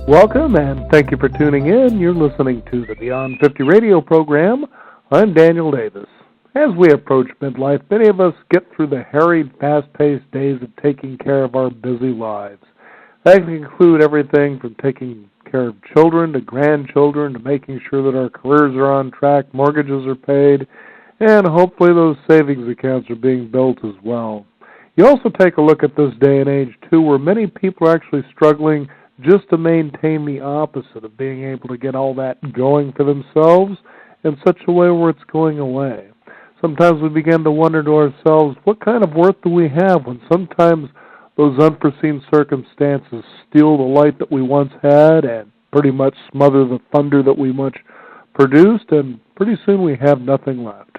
Welcome, and thank you for tuning in. You're listening to the Beyond 50 radio program. I'm Daniel Davis. As we approach midlife, many of us get through the harried, fast-paced days of taking care of our busy lives. That can include everything from taking care of children to grandchildren to making sure that our careers are on track, mortgages are paid, and hopefully those savings accounts are being built as well. You also take a look at this day and age, too, where many people are actually struggling just to maintain the opposite of being able to get all that going for themselves in such a way where it's going away. Sometimes we begin to wonder to ourselves, what kind of worth do we have when sometimes those unforeseen circumstances steal the light that we once had and pretty much smother the thunder that we once produced, and pretty soon we have nothing left.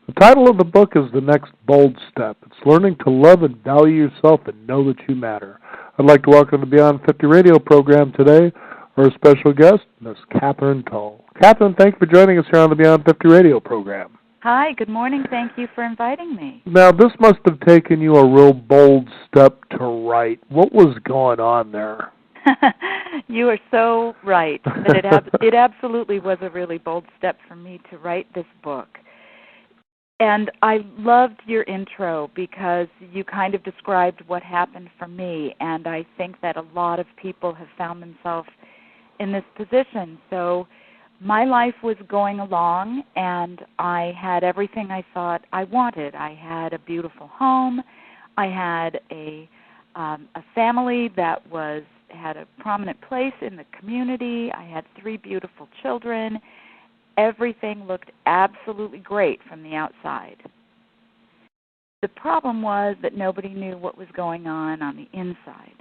The title of the book is The Next Bold Step. It's learning to love and value yourself and know that you matter. I'd like to welcome to the Beyond 50 radio program today our special guest, Ms. Catherine Tull. Catherine, thank you for joining us here on the Beyond 50 radio program. Hi, good morning. Thank you for inviting me. Now, this must have taken you a real bold step to write. What was going on there? You are so right that it absolutely was a really bold step for me to write this book. And I loved your intro because you kind of described what happened for me, and I think that a lot of people have found themselves in this position. So my life was going along, and I had everything I thought I wanted. I had a beautiful home. I had a family that had a prominent place in the community. I had 3 beautiful children. Everything looked absolutely great from the outside. The problem was that nobody knew what was going on the inside.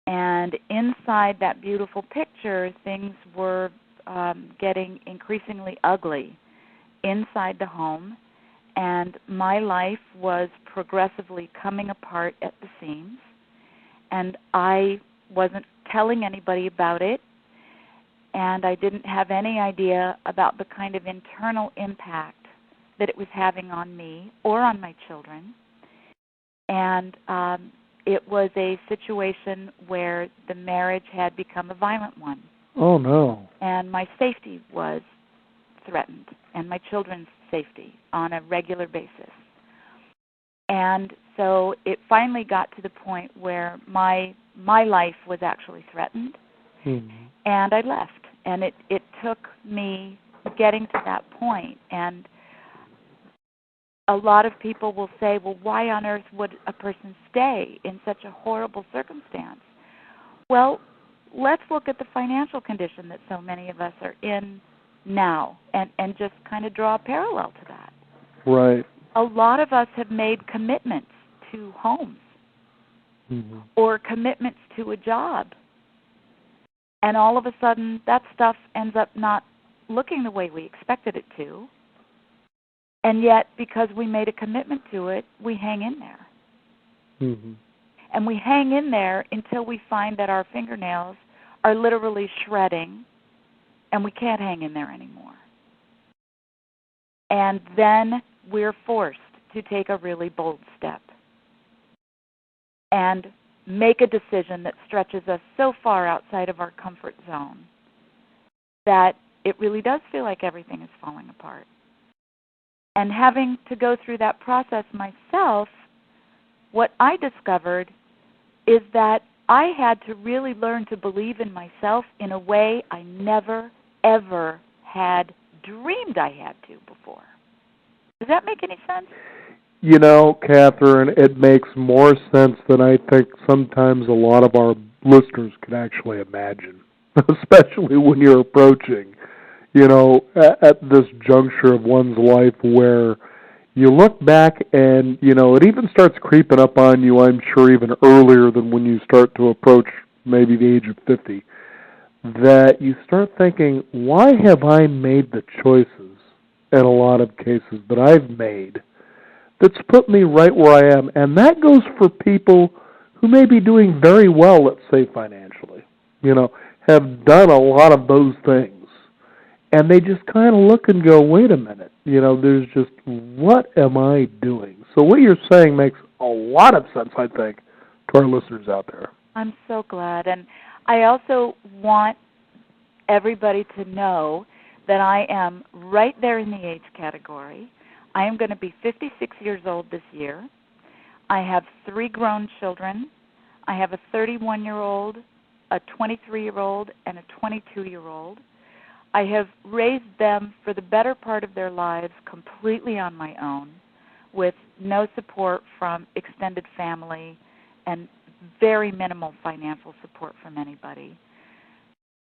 And inside that beautiful picture, things were getting increasingly ugly inside the home, and my life was progressively coming apart at the seams, and I wasn't telling anybody about it. And I didn't have any idea about the kind of internal impact that it was having on me or on my children. And it was a situation where the marriage had become a violent one. Oh, no. And my safety was threatened, and my children's safety on a regular basis. And so it finally got to the point where my life was actually threatened. And I left. And it took me getting to that point. And a lot of people will say, well, why on earth would a person stay in such a horrible circumstance? Well, let's look at the financial condition that so many of us are in now and just kind of draw a parallel to that. Right. A lot of us have made commitments to homes or commitments to a job. And all of a sudden, that stuff ends up not looking the way we expected it to. And yet, because we made a commitment to it, we hang in there. And we hang in there until we find that our fingernails are literally shredding, and we can't hang in there anymore. And then we're forced to take a really bold step and make a decision that stretches us so far outside of our comfort zone that it really does feel like everything is falling apart. And having to go through that process myself, what I discovered is that I had to really learn to believe in myself in a way I never, ever had dreamed I had to before. Does that make any sense? You know, Catherine, it makes more sense than I think sometimes a lot of our listeners can actually imagine, especially when you're approaching, at this juncture of one's life where you look back and, it even starts creeping up on you, I'm sure, even earlier than when you start to approach maybe the age of 50, that you start thinking, why have I made the choices in a lot of cases that I've made that's put me right where I am? And that goes for people who may be doing very well, let's say financially, have done a lot of those things. And they just kind of look and go, wait a minute, there's just, what am I doing? So what you're saying makes a lot of sense, I think, to our listeners out there. I'm so glad. And I also want everybody to know that I am right there in the age category. I am going to be 56 years old this year. I have 3 grown children. I have a 31-year-old, a 23-year-old, and a 22-year-old. I have raised them for the better part of their lives completely on my own, with no support from extended family and very minimal financial support from anybody.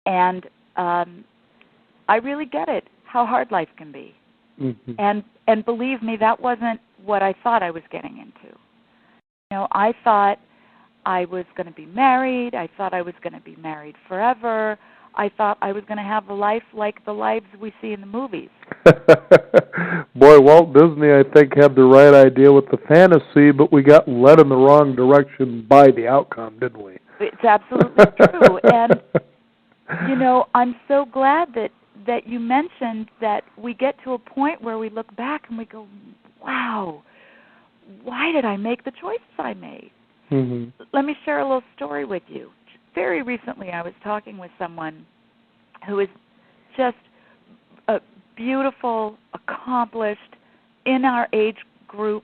And I really get it, how hard life can be. Mm-hmm. And believe me, that wasn't what I thought I was getting into. You know, I thought I was going to be married. I thought I was going to be married forever. I thought I was going to have a life like the lives we see in the movies. Boy, Walt Disney, I think, had the right idea with the fantasy, but we got led in the wrong direction by the outcome, didn't we? It's absolutely true. And, you know, I'm so glad that you mentioned that we get to a point where we look back and we go, wow, why did I make the choices I made? Mm-hmm. Let me share a little story with you. Very recently I was talking with someone who is just a beautiful, accomplished, in our age group,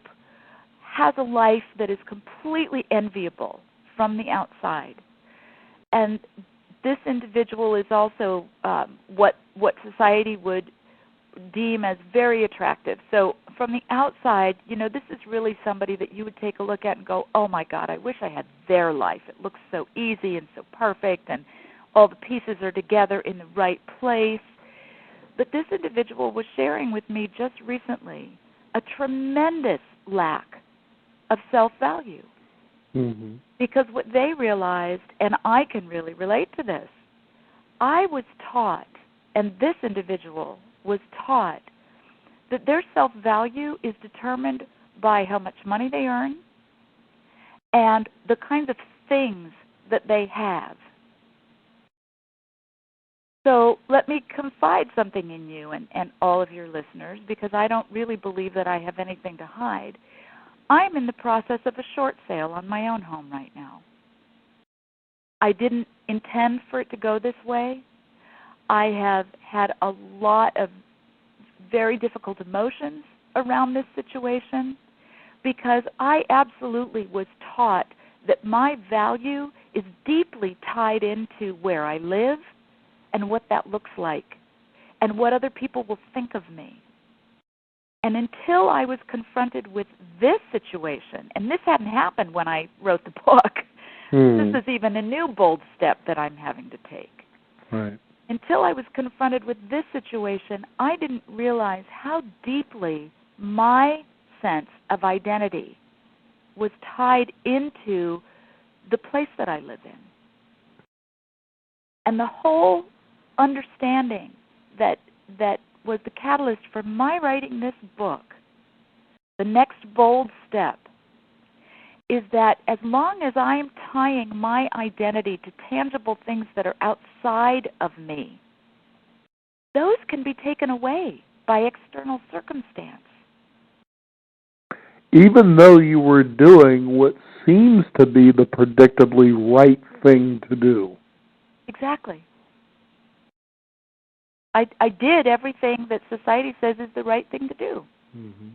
has a life that is completely enviable from the outside. And this individual is also what society would deem as very attractive. So from the outside, you know, this is really somebody that you would take a look at and go, oh my God, I wish I had their life. It looks so easy and so perfect, and all the pieces are together in the right place. But this individual was sharing with me just recently a tremendous lack of self-value. Mm-hmm. Because what they realized, and I can really relate to this, I was taught, and this individual was taught, that their self-value is determined by how much money they earn and the kinds of things that they have. So let me confide something in you and all of your listeners, because I don't really believe that I have anything to hide. I'm in the process of a short sale on my own home right now. I didn't intend for it to go this way. I have had a lot of very difficult emotions around this situation because I absolutely was taught that my value is deeply tied into where I live and what that looks like and what other people will think of me. And until I was confronted with this situation, and this hadn't happened when I wrote the book, this is even a new bold step that I'm having to take. Right. Until I was confronted with this situation, I didn't realize how deeply my sense of identity was tied into the place that I live in. And the whole understanding that was the catalyst for my writing this book, the next bold step, is that as long as I am tying my identity to tangible things that are outside of me, those can be taken away by external circumstance. Even though you were doing what seems to be the predictably right thing to do. Exactly. I did everything that society says is the right thing to do. Mm-hmm.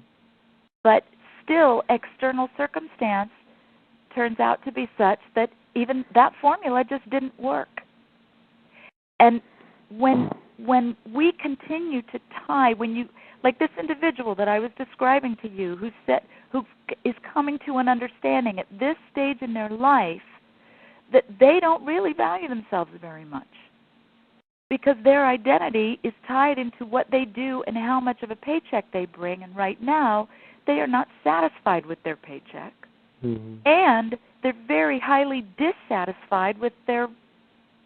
But still, external circumstance turns out to be such that even that formula just didn't work. And when we continue to tie, when you, like this individual that I was describing to you, who is coming to an understanding at this stage in their life that they don't really value themselves very much because their identity is tied into what they do and how much of a paycheck they bring, and right now they are not satisfied with their paycheck. Mm-hmm. And they're very highly dissatisfied with their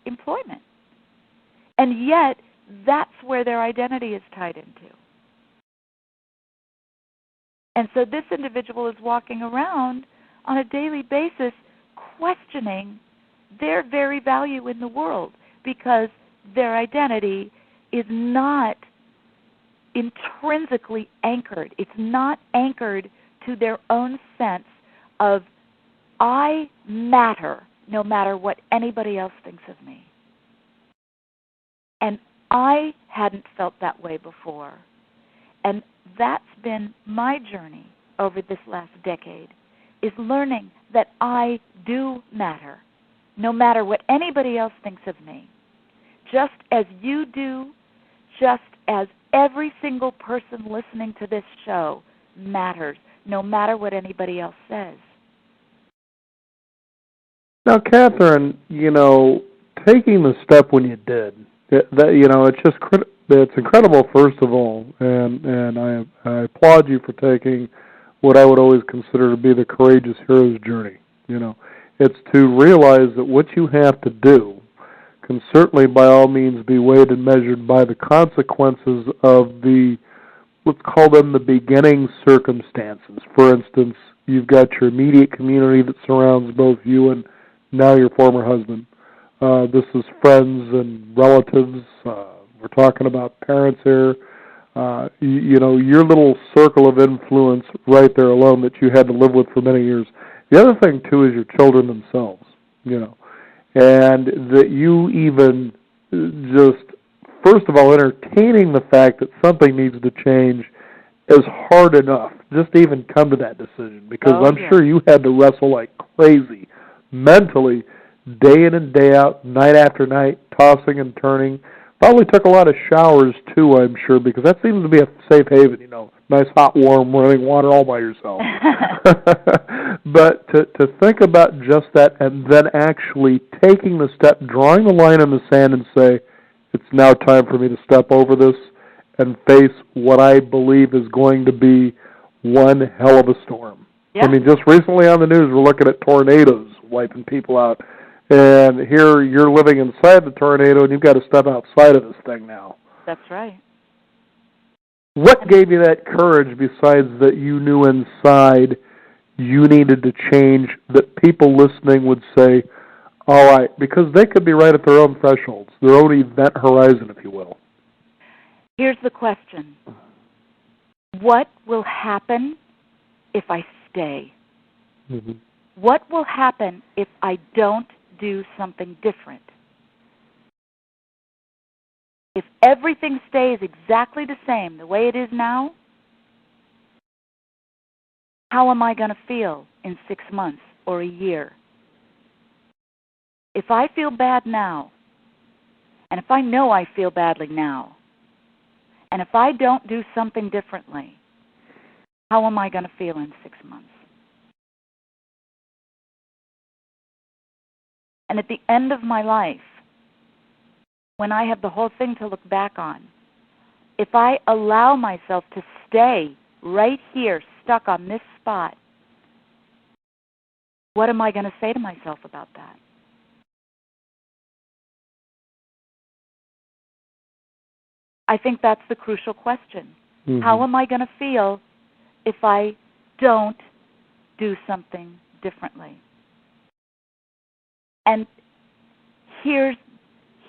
employment. And yet, that's where their identity is tied into. And so this individual is walking around on a daily basis questioning their very value in the world because their identity is not intrinsically anchored. It's not anchored to their own sense of I matter no matter what anybody else thinks of me. And I hadn't felt that way before. And that's been my journey over this last decade, is learning that I do matter, no matter what anybody else thinks of me. Just as you do, just as every single person listening to this show matters, no matter what anybody else says. Now, Catherine, taking the step when you did, it's incredible, first of all, and I applaud you for taking what I would always consider to be the courageous hero's journey. It's to realize that what you have to do can certainly by all means be weighed and measured by the consequences of let's call them the beginning circumstances. For instance, you've got your immediate community that surrounds both you and now your former husband. This is friends and relatives. We're talking about parents here. Your little circle of influence right there alone that you had to live with for many years. The other thing, too, is your children themselves, and that you even just, first of all, entertaining the fact that something needs to change is hard enough just to even come to that decision, because I'm sure you had to wrestle like crazy mentally, day in and day out, night after night, tossing and turning. Probably took a lot of showers, too, I'm sure, because that seems to be a safe haven, nice, hot, warm, running water all by yourself. But to think about just that and then actually taking the step, drawing the line in the sand and say, it's now time for me to step over this and face what I believe is going to be one hell of a storm. Yeah. I mean, just recently on the news, we're looking at tornadoes wiping people out. And here you're living inside the tornado, and you've got to step outside of this thing now. That's right. What gave you that courage besides that you knew inside you needed to change, that people listening would say, all right, because they could be right at their own thresholds, their own event horizon, if you will? Here's the question. What will happen if I stay? Mm-hmm. What will happen if I don't do something different? If everything stays exactly the same, the way it is now, how am I going to feel in 6 months or a year? If I feel bad now, and if I know I feel badly now, and if I don't do something differently, how am I going to feel in 6 months? And at the end of my life, when I have the whole thing to look back on, if I allow myself to stay right here, stuck on this spot, what am I going to say to myself about that? I think that's the crucial question. Mm-hmm. How am I going to feel if I don't do something differently? And here's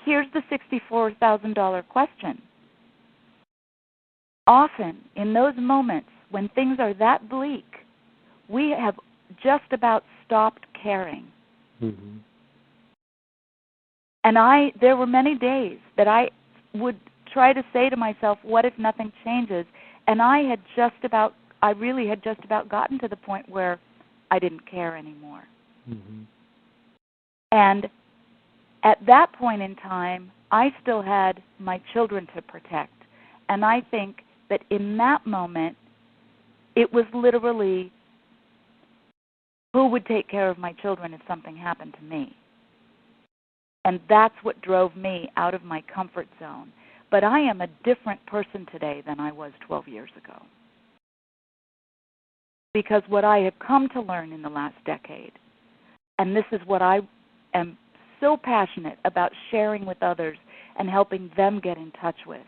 the $64,000 question. Often, in those moments when things are that bleak, we have just about stopped caring. Mm-hmm. And there were many days that I would try to say to myself, what if nothing changes? And I really had just about gotten to the point where I didn't care anymore. Mm-hmm. And at that point in time, I still had my children to protect. And I think that in that moment, it was literally, who would take care of my children if something happened to me? And that's what drove me out of my comfort zone. But I am a different person today than I was 12 years ago. Because what I have come to learn in the last decade, and this is what I am so passionate about sharing with others and helping them get in touch with,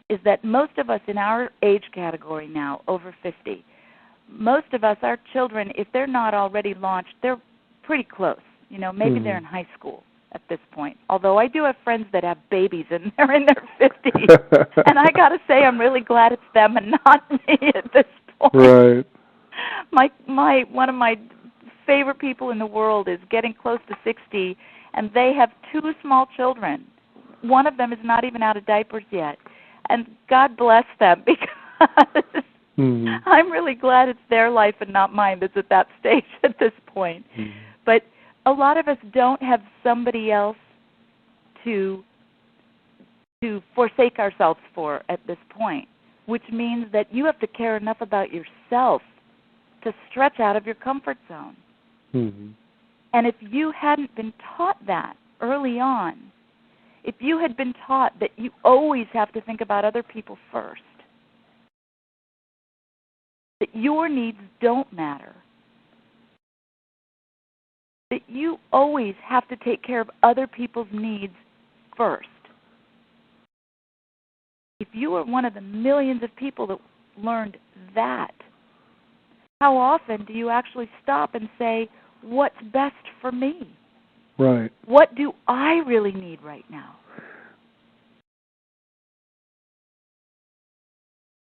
is that most of us in our age category now, over 50, most of us, our children, if they're not already launched, they're pretty close. Maybe they're in high school at this point. Although I do have friends that have babies and they're in their 50s. And I got to say, I'm really glad it's them and not me at this point. Right. One of my favorite people in the world is getting close to 60, and they have 2 small children. One of them is not even out of diapers yet. And God bless them, because I'm really glad it's their life and not mine that's at that stage at this point. But a lot of us don't have somebody else to forsake ourselves for at this point, which means that you have to care enough about yourself to stretch out of your comfort zone. And if you hadn't been taught that early on, if you had been taught that you always have to think about other people first, that your needs don't matter, that you always have to take care of other people's needs first. If you were one of the millions of people that learned that, how often do you actually stop and say, what's best for me? Right. What do I really need right now?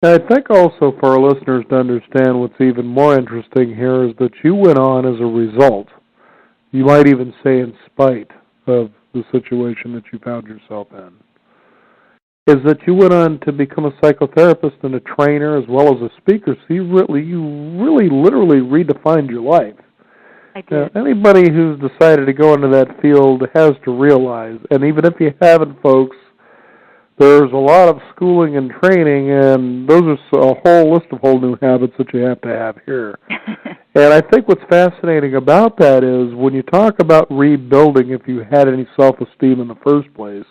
I think also for our listeners to understand what's even more interesting here is that you went on as a result, you might even say in spite of the situation that you found yourself in, is that you went on to become a psychotherapist and a trainer as well as a speaker. So you really literally redefined your life. I did. Anybody who's decided to go into that field has to realize, and even if you haven't, folks, there's a lot of schooling and training, and those are a whole list of whole new habits that you have to have here. And I think what's fascinating about that is when you talk about rebuilding, if you had any self-esteem in the first place,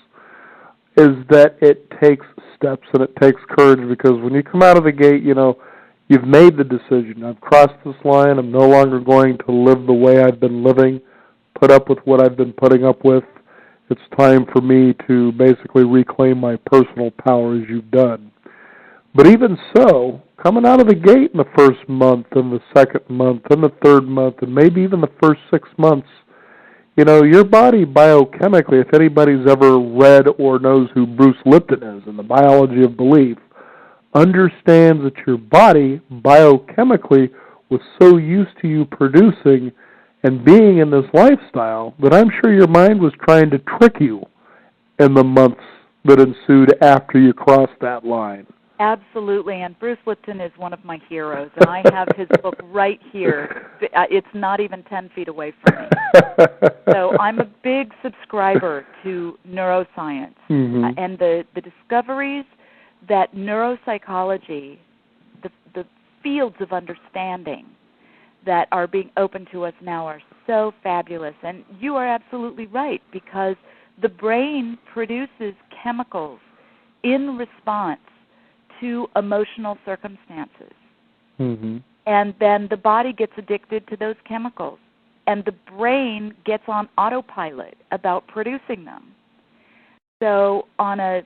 is that it takes steps and it takes courage, because when you come out of the gate, you've made the decision. I've crossed this line. I'm no longer going to live the way I've been living, put up with what I've been putting up with. It's time for me to basically reclaim my personal power, as you've done. But even so, coming out of the gate in the first month and the second month and the third month and maybe even the first 6 months, your body biochemically, if anybody's ever read or knows who Bruce Lipton is in The Biology of Belief, understands that your body biochemically was so used to you producing and being in this lifestyle that I'm sure your mind was trying to trick you in the months that ensued after you crossed that line. Absolutely, and Bruce Lipton is one of my heroes, and I have his book right here. It's not even 10 feet away from me. So I'm a big subscriber to neuroscience, and the discoveries that neuropsychology, the fields of understanding that are being open to us now are so fabulous. And you are absolutely right, because the brain produces chemicals in response to emotional circumstances. And then the body gets addicted to those chemicals, and the brain gets on autopilot about producing them. So on a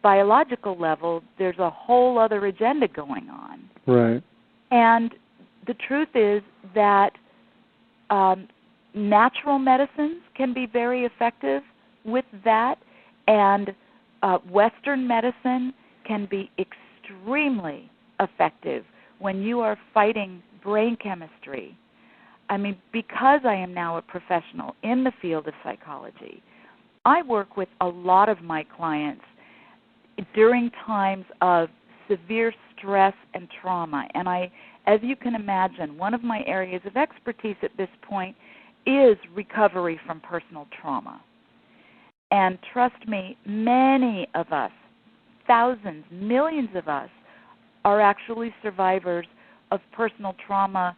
biological level, there's a whole other agenda going on. Right. And the truth is that natural medicines can be very effective with that, and Western medicine can be extremely effective when you are fighting brain chemistry. I mean, because I am now a professional in the field of psychology, I work with a lot of my clients during times of severe stress and trauma. And as you can imagine, one of my areas of expertise at this point is recovery from personal trauma. And trust me, many of us, thousands, millions of us, are actually survivors of personal trauma,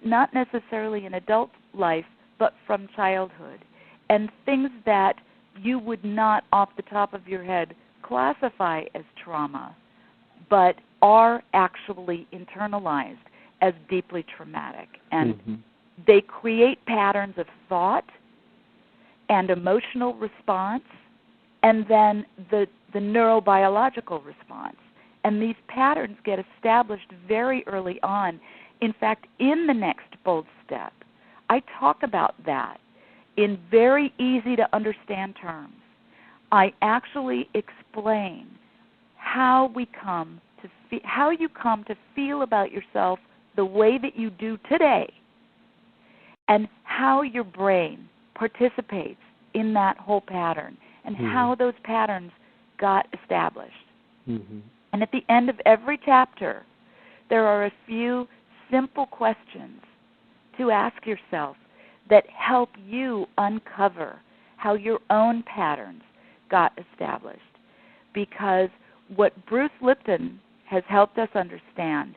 not necessarily in adult life, but from childhood. And things that you would not off the top of your head classify as trauma, but are actually internalized as deeply traumatic. And they create patterns of thought and emotional response, and then the neurobiological response. And these patterns get established very early on. In fact, in the next bold step, I talk about that in very easy to understand terms. I actually explain how you come to feel about yourself the way that you do today, and how your brain participates in that whole pattern and how those patterns got established. And at the end of every chapter, there are a few simple questions to ask yourself that help you uncover how your own patterns got established. Because what Bruce Lipton has helped us understand,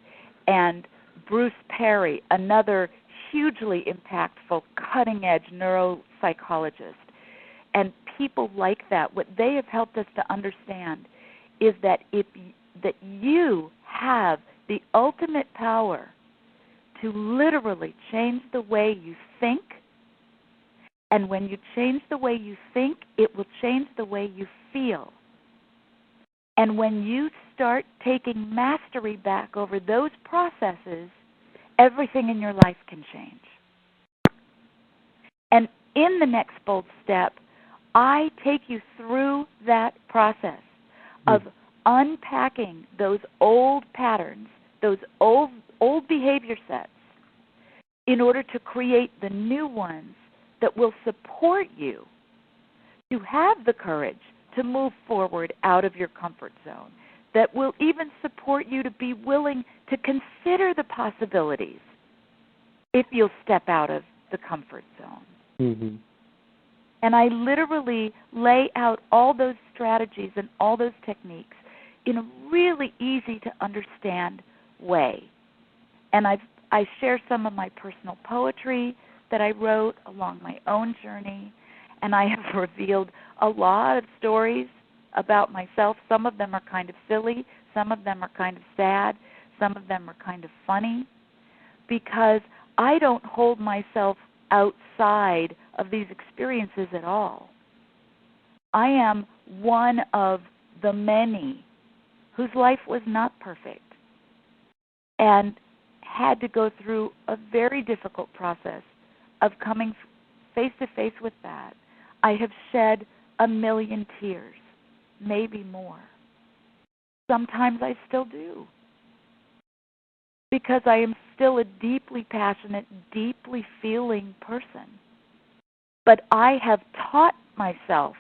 and Bruce Perry, another hugely impactful, cutting-edge neuropsychologist, and people like that, what they have helped us to understand is that that you have the ultimate power to literally change the way you think. And when you change the way you think, it will change the way you feel. And when you start taking mastery back over those processes, everything in your life can change. And in the next bold step, I take you through that process of unpacking those old patterns, those old behavior sets, in order to create the new ones that will support you to have the courage to move forward out of your comfort zone, that will even support you to be willing to consider the possibilities if you'll step out of the comfort zone. And I literally lay out all those strategies and all those techniques in a really easy to understand way. And I share some of my personal poetry that I wrote along my own journey, and I have revealed a lot of stories about myself. Some of them are kind of silly, some of them are kind of sad, some of them are kind of funny, because I don't hold myself outside of these experiences at all. I am one of the many whose life was not perfect and had to go through a very difficult process of coming face to face with that. I have shed 1 million tears, maybe more. Sometimes I still do, because I am still a deeply passionate, deeply feeling person. But I have taught myself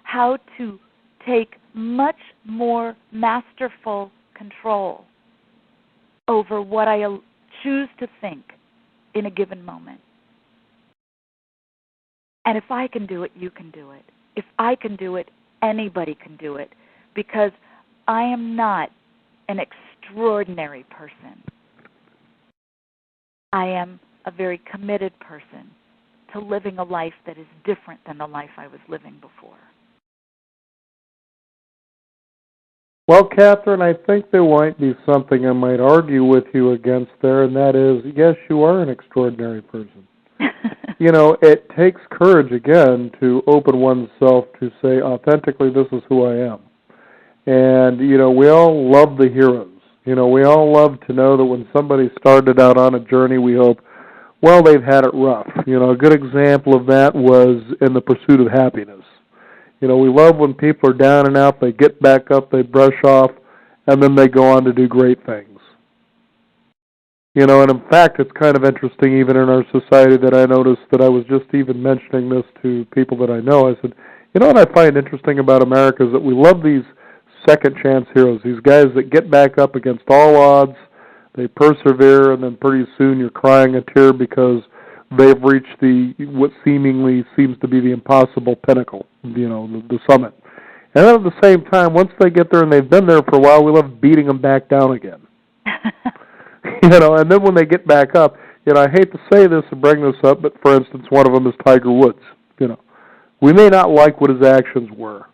how to take much more masterful control over what I choose to think in a given moment. And if I can do it, you can do it. If I can do it, anybody can do it, because I am not an extraordinary person. I am a very committed person to living a life that is different than the life I was living before. Well, Catherine, I think there might be something I might argue with you against there, and that is, yes, you are an extraordinary person. You know, it takes courage, again, to open oneself to say authentically, this is who I am. And, you know, we all love the heroes. You know, we all love to know that when somebody started out on a journey, we hope, well, they've had it rough. You know, a good example of that was In the Pursuit of Happiness. You know, we love when people are down and out, they get back up, they brush off, and then they go on to do great things. You know, and in fact, it's kind of interesting even in our society that I noticed that I was just even mentioning this to people that I know. I said, you know what I find interesting about America is that we love these second chance heroes, these guys that get back up against all odds, they persevere, and then pretty soon you're crying a tear because they've reached what seemingly seems to be the impossible pinnacle, you know, the summit. And then at the same time, once they get there and they've been there for a while, we love beating them back down again. You know, and then when they get back up, you know, I hate to say this and bring this up, but for instance, one of them is Tiger Woods. You know, we may not like what his actions were,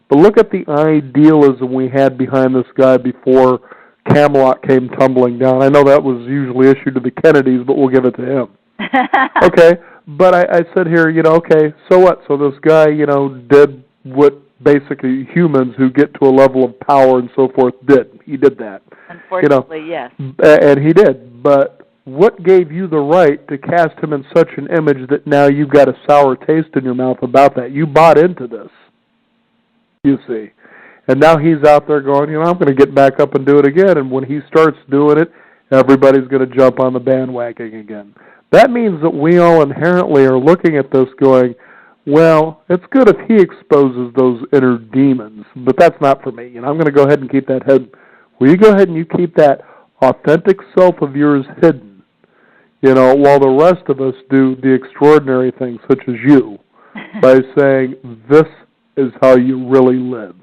but look at the idealism we had behind this guy before Camelot came tumbling down. I know that was usually issued to the Kennedys, but we'll give it to him. Okay, but I said here, you know, okay, so what? So this guy, you know, did what basically humans who get to a level of power and so forth did. He did that. Unfortunately, you know, yes. And he did. But what gave you the right to cast him in such an image that now you've got a sour taste in your mouth about that? You bought into this, you see. And now he's out there going, you know, I'm going to get back up and do it again. And when he starts doing it, everybody's going to jump on the bandwagon again. that means that we all inherently are looking at this going, well, it's good if he exposes those inner demons, but that's not for me. I'm going to go ahead and keep that hidden. Will you go ahead and you keep that authentic self of yours hidden, while the rest of us do the extraordinary things, such as you, by saying, this is how you really live.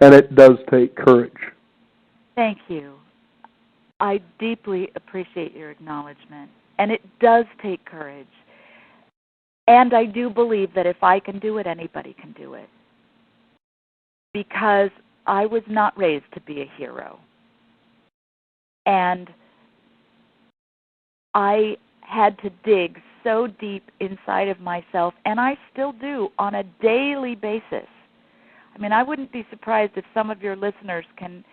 And it does take courage. Thank you. I deeply appreciate your acknowledgement. And it does take courage. And I do believe that if I can do it, anybody can do it. Because I was not raised to be a hero. And I had to dig so deep inside of myself, and I still do on a daily basis. I mean, I wouldn't be surprised if some of your listeners can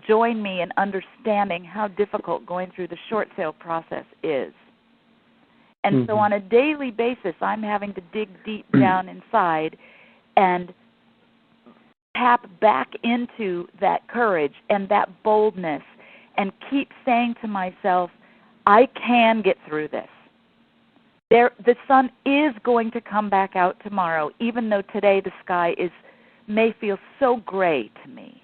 join me in understanding how difficult going through the short sale process is. And so on a daily basis, I'm having to dig deep down inside and tap back into that courage and that boldness and keep saying to myself, I can get through this. The sun is going to come back out tomorrow, even though today the sky may feel so gray to me.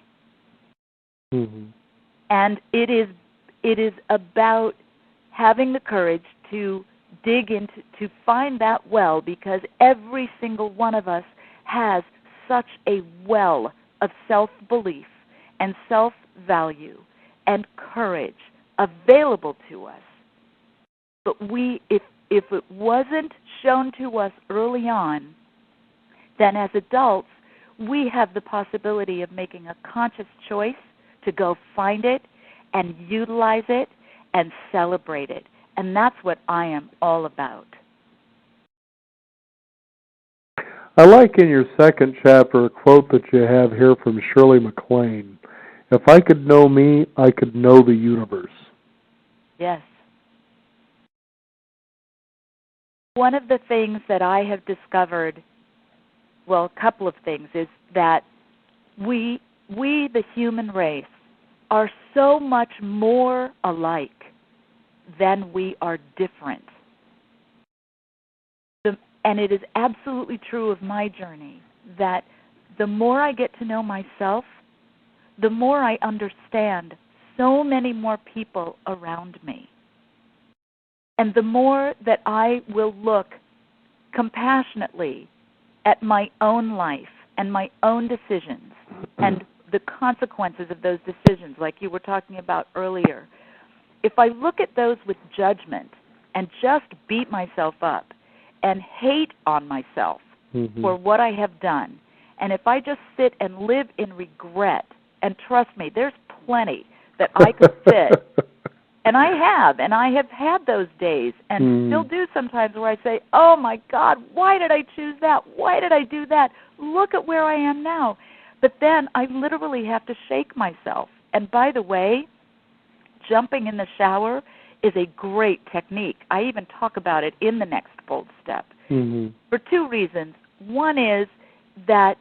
And it is about having the courage to dig into, to find that well, because every single one of us has such a well of self-belief and self-value and courage available to us. But if it wasn't shown to us early on, then as adults, we have the possibility of making a conscious choice to go find it and utilize it and celebrate it. And that's what I am all about. I like in your second chapter a quote that you have here from Shirley MacLaine. If I could know me, I could know the universe. Yes. One of the things that I have discovered, well, a couple of things, is that we the human race, are so much more alike than we are different. And it is absolutely true of my journey that the more I get to know myself, the more I understand so many more people around me. And the more that I will look compassionately at my own life and my own decisions and the consequences of those decisions, like you were talking about earlier, if I look at those with judgment and just beat myself up and hate on myself for what I have done, and if I just sit and live in regret, and trust me, there's plenty that I could sit, and I have had those days, and still do sometimes, where I say, oh my God, why did I choose that? Why did I do that? Look at where I am now. But then I literally have to shake myself. And by the way, jumping in the shower is a great technique. I even talk about it in the next bold step for two reasons. One is that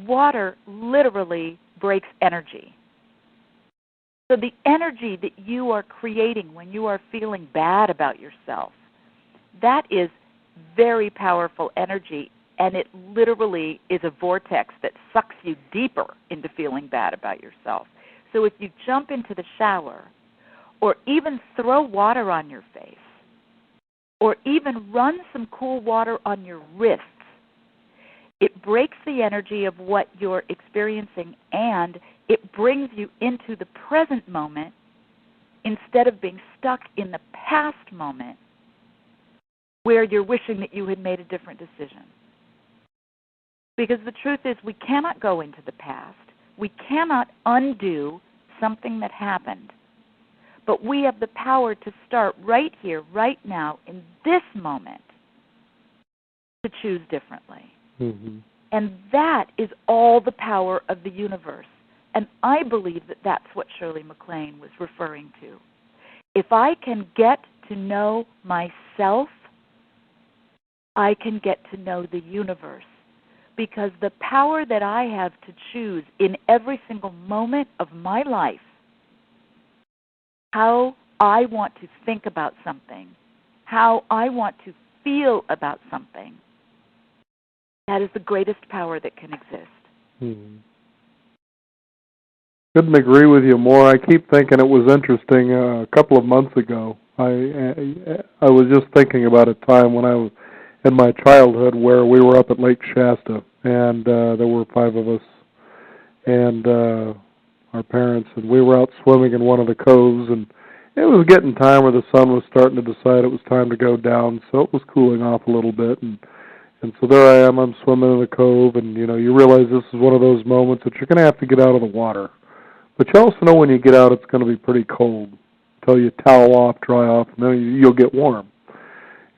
water literally breaks energy. So the energy that you are creating when you are feeling bad about yourself, that is very powerful energy, and it literally is a vortex that sucks you deeper into feeling bad about yourself. So if you jump into the shower, or even throw water on your face, or even run some cool water on your wrists, it breaks the energy of what you're experiencing, and it brings you into the present moment instead of being stuck in the past moment where you're wishing that you had made a different decision. Because the truth is, we cannot go into the past. We cannot undo something that happened. But we have the power to start right here, right now, in this moment, to choose differently. And that is all the power of the universe. And I believe that that's what Shirley MacLaine was referring to. If I can get to know myself, I can get to know the universe. Because the power that I have to choose in every single moment of my life how I want to think about something, how I want to feel about something, that is the greatest power that can exist. Couldn't agree with you more. I keep thinking it was interesting. A couple of months ago, I was just thinking about a time when I was in my childhood where we were up at Lake Shasta, and there were 5 of us, and our parents, and we were out swimming in one of the coves, and it was getting time where the sun was starting to decide it was time to go down, so it was cooling off a little bit, and so there I am, I'm swimming in the cove, and you realize this is one of those moments that you're going to have to get out of the water. But you also know when you get out it's going to be pretty cold until you towel off, dry off, and then you'll get warm.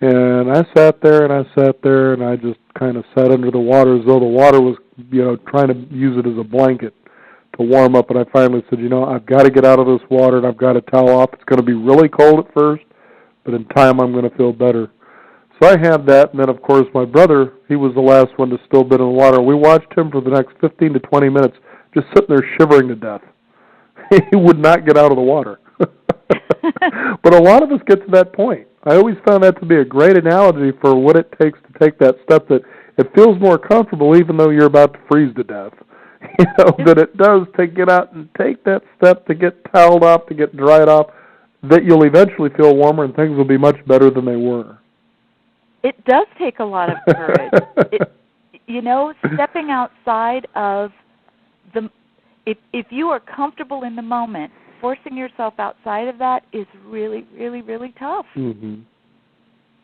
And I sat there, and I just kind of sat under the water as though the water was, trying to use it as a blanket to warm up. And I finally said, I've got to get out of this water, and I've got to towel off. It's going to be really cold at first, but in time I'm going to feel better. So I had that, and then, of course, my brother, he was the last one to still be in the water. We watched him for the next 15 to 20 minutes just sitting there shivering to death. He would not get out of the water. But a lot of us get to that point. I always found that to be a great analogy for what it takes to take that step, that it feels more comfortable even though you're about to freeze to death. That it does to get out and take that step to get toweled off, to get dried off, that you'll eventually feel warmer and things will be much better than they were. It does take a lot of courage. Stepping outside of the... If you are comfortable in the moment, forcing yourself outside of that is really, really, really tough.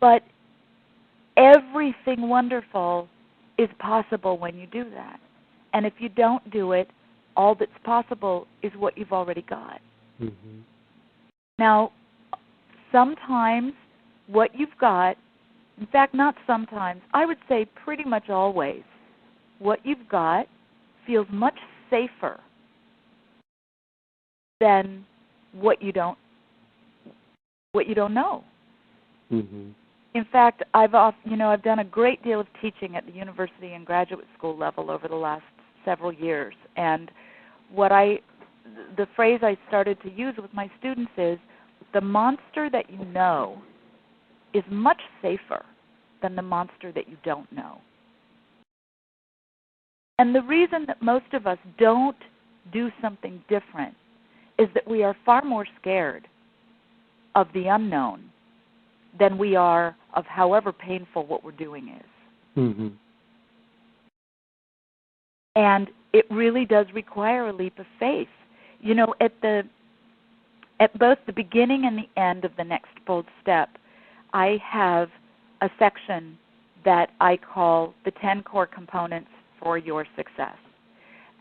But everything wonderful is possible when you do that. And if you don't do it, all that's possible is what you've already got. Now, sometimes what you've got, in fact, not sometimes, I would say pretty much always, what you've got feels much safer than what you don't know. In fact, I've done a great deal of teaching at the university and graduate school level over the last several years, and the phrase I started to use with my students is, the monster that you know is much safer than the monster that you don't know. And the reason that most of us don't do something different is that we are far more scared of the unknown than we are of however painful what we're doing is. And it really does require a leap of faith. At both the beginning and the end of the next bold step, I have a section that I call the 10 core components for your success.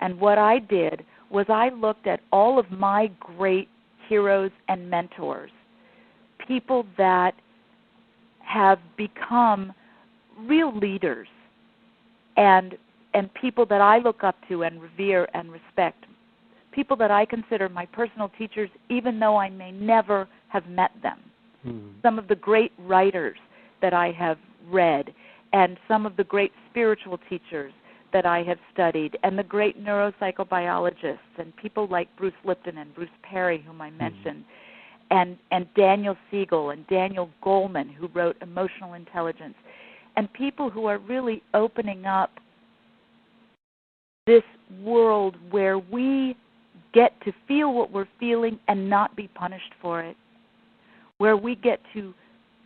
And what I did was I looked at all of my great heroes and mentors, people that have become real leaders and people that I look up to and revere and respect, people that I consider my personal teachers even though I may never have met them. Some of the great writers that I have read, and some of the great spiritual teachers that I have studied, and the great neuropsychobiologists, and people like Bruce Lipton and Bruce Perry, whom I mentioned, and Daniel Siegel and Daniel Goleman, who wrote Emotional Intelligence, and people who are really opening up this world where we get to feel what we're feeling and not be punished for it, where we get to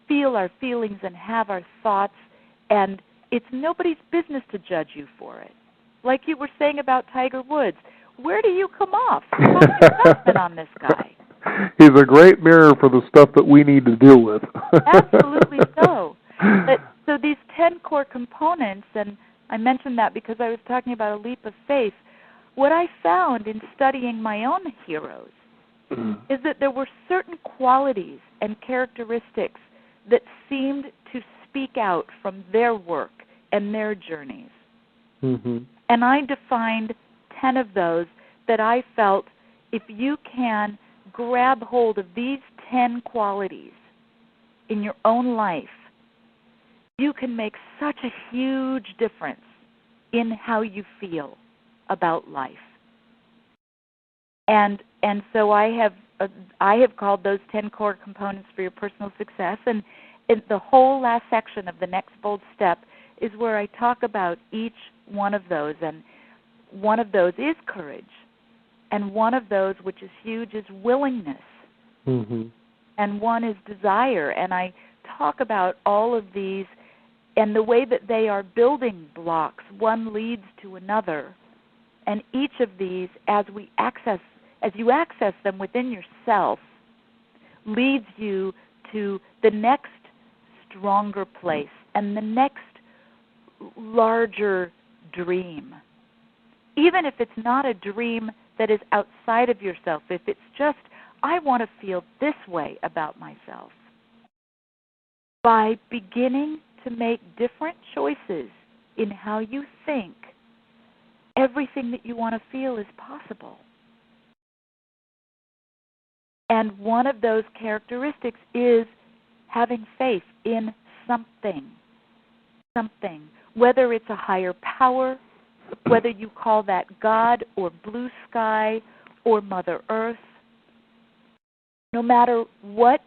feel our feelings and have our thoughts, and it's nobody's business to judge you for it. Like you were saying about Tiger Woods, where do you come off? How's your judgment on this guy? He's a great mirror for the stuff that we need to deal with. Absolutely so. So these 10 core components, and I mentioned that because I was talking about a leap of faith, what I found in studying my own heroes is that there were certain qualities and characteristics that seemed to speak out from their work and their journeys. And I defined 10 of those that I felt if you can grab hold of these 10 qualities in your own life, you can make such a huge difference in how you feel about life. And so I I have called those 10 core components for your personal success. And in the whole last section of the next bold step is where I talk about each one of those. And one of those is courage. And one of those, which is huge, is willingness. Mm-hmm. And one is desire. And I talk about all of these and the way that they are building blocks. One leads to another. And each of these, as you access them within yourself, leads you to the next stronger place and the next larger dream. Even if it's not a dream that is outside of yourself, if it's just, I want to feel this way about myself. By beginning to make different choices in how you think, everything that you want to feel is possible. And one of those characteristics is having faith in something. Something. Whether it's a higher power, whether you call that God or blue sky or Mother Earth, no matter what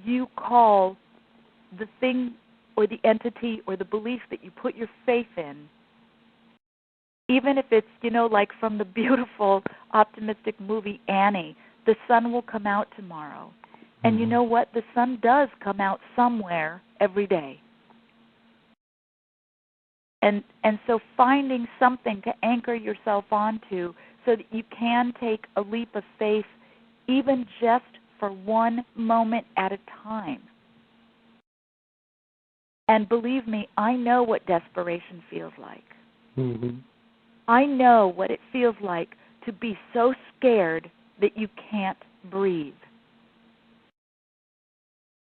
you call the thing or the entity or the belief that you put your faith in, even if it's, like from the beautiful, optimistic movie Annie, the sun will come out tomorrow. And you know what? The sun does come out somewhere every day. And so finding something to anchor yourself onto so that you can take a leap of faith even just for one moment at a time. And believe me, I know what desperation feels like. Mm-hmm. I know what it feels like to be so scared that you can't breathe.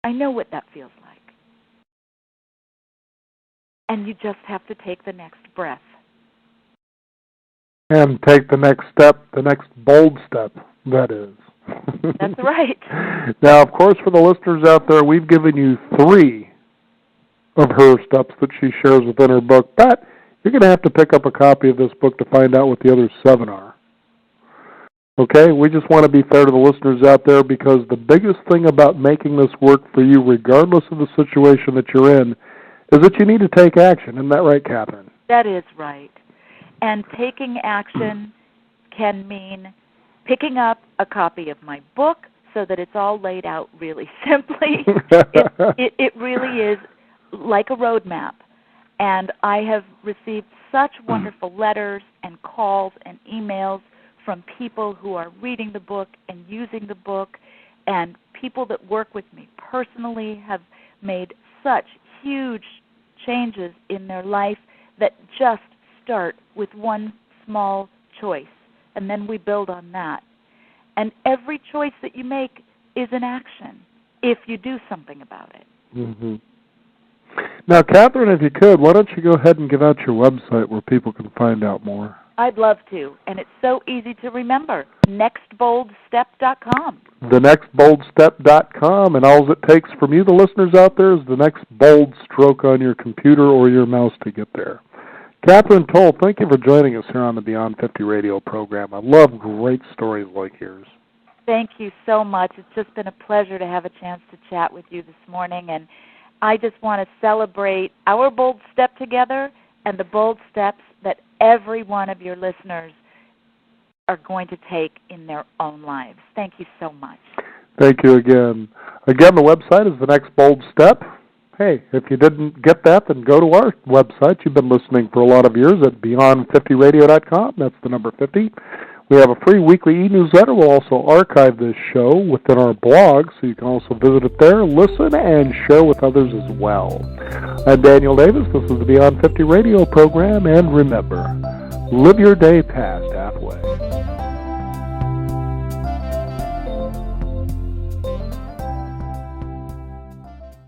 I know what that feels like. And you just have to take the next breath. And take the next step, the next bold step, that is. That's right. Now, of course, for the listeners out there, we've given you 3 of her steps that she shares within her book, but you're going to have to pick up a copy of this book to find out what the other 7 are. Okay? We just want to be fair to the listeners out there because the biggest thing about making this work for you, regardless of the situation that you're in, is that you need to take action. Isn't that right, Catherine? That is right. And taking action can mean picking up a copy of my book so that it's all laid out really simply. It really is like a roadmap. And I have received such wonderful letters and calls and emails from people who are reading the book and using the book, and people that work with me personally have made such huge changes in their life that just start with one small choice, and then we build on that. And every choice that you make is an action if you do something about it. Mm-hmm. Now, Catherine, if you could, why don't you go ahead and give out your website where people can find out more? I'd love to, and it's so easy to remember, nextboldstep.com. thenextboldstep.com, and all it takes from you, the listeners out there, is the next bold stroke on your computer or your mouse to get there. Catherine Toll, thank you for joining us here on the Beyond 50 radio program. I love great stories like yours. Thank you so much. It's just been a pleasure to have a chance to chat with you this morning, and I just want to celebrate our bold step together and the bold steps that every one of your listeners are going to take in their own lives. Thank you so much. Thank you again. Again, the website is The Next Bold Step. Hey, if you didn't get that, then go to our website. You've been listening for a lot of years at beyond50radio.com. That's the number 50. We have a free weekly e-newsletter. We'll also archive this show within our blog, so you can also visit it there, listen, and share with others as well. I'm Daniel Davis. This is the Beyond 50 radio program, and remember, live your day past